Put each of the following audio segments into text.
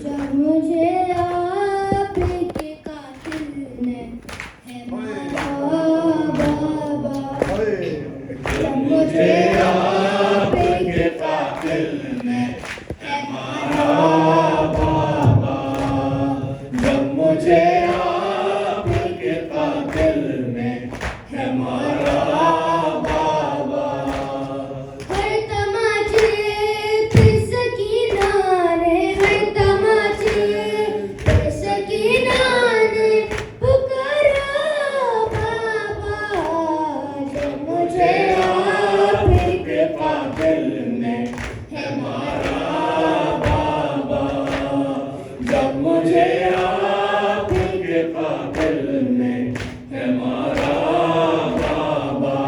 जब मुझे आपके कातिल ने है मारा बाबा, जब मुझे आपके कातिल ने है मारा बाबा, जब मुझे आपके कातिल ने है मारा बाबा, हर तमाचे पे सकीना ने, हर तमाचे पे सकीना ने पुकारा बाबा, जब मुझे आपके कातिल ने है मारा बाबा, जब मुझे आपके कातिल ने है मारा बाबा,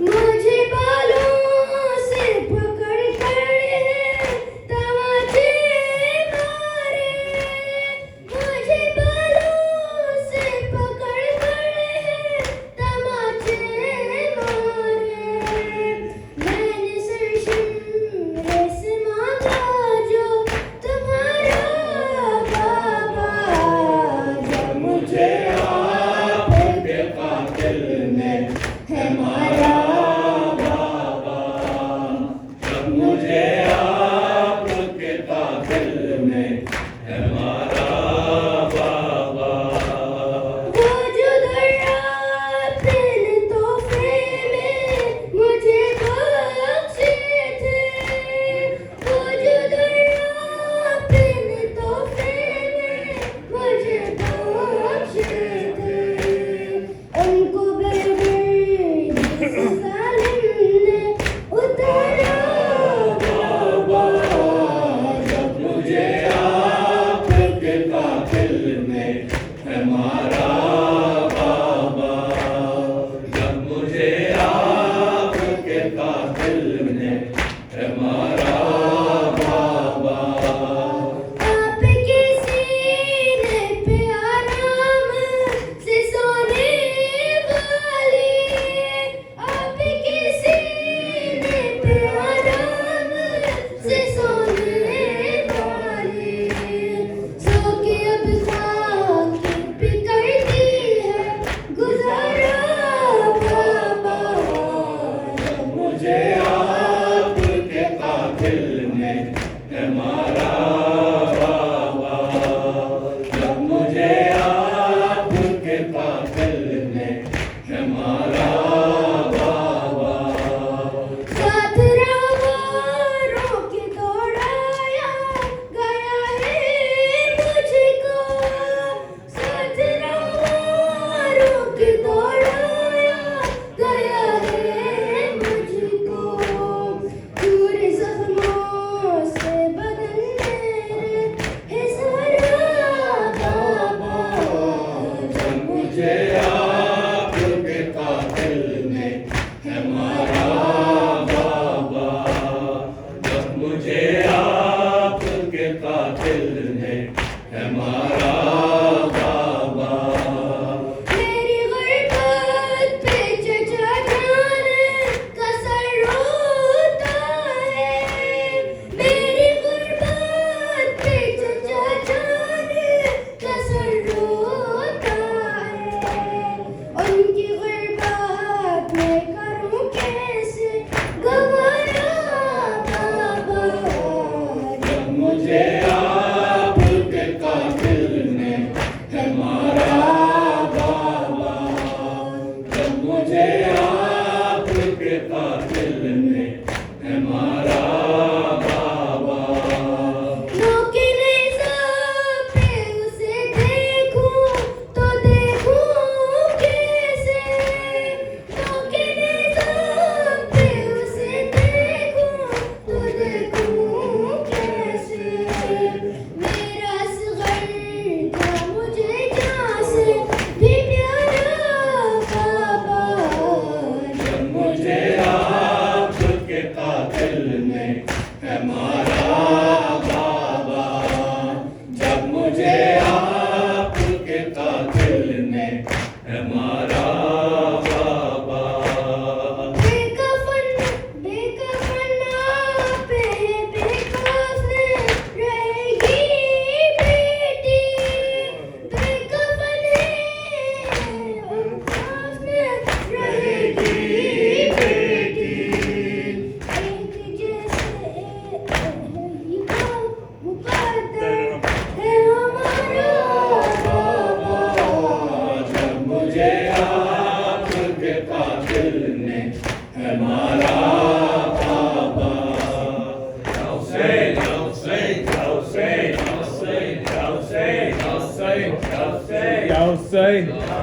मुझे बालों से पकड़ कर तमाचे मारे, मुझे बालों से पकड़ कर तमाचे मारे, मैंने सरशिमरे से मांगा जो तुम्हारा बाबा, जब मुझे आपके कातिल ने है मारा बाबा, जब मुझे आपके कातिल ने है मारा बाबा, वो जो दर्यातिल तोहफे में मुझे बख्शे थे, वो जो दर्यातिल तोहफे में मुझे बख्शे थे, उनको बरबर जालिम ने उतारा बाबा, जब मुझे आपके कातिल ने है मारा बाबा, जब मुझे आपके कातिल ने है मारा बाबा, आपके सीने पे आराम से सोने वाली, आपके सीने पे आराम से सोने वाली, सो के अब खाक पे करती है गुजारा बाबा, जब मुझे आपके कातिल ने है मारा बाबा, जब मुझे आपके कातिल ने है मारा बाबा, साथ रवारों के दौड़ाया गया है मुझको, साथ रवारों के दौड़ाया गया है मुझको, दूर जख्मों से बदन मेरे है सारा बाबा, जब मुझे आपके कातिल ने है मारा बाबा, जब मुझे आपके कातिल ने है मारा बाबा, मेरी गुर्बत पे चचा जान का सर रोता है, मेरी गुर्बत पे चचा जान का सर रोता है, उनकी गुर्बत मैं करूं कैसे गवारा बाबा, जब मुझे आपके कातिल ने हाय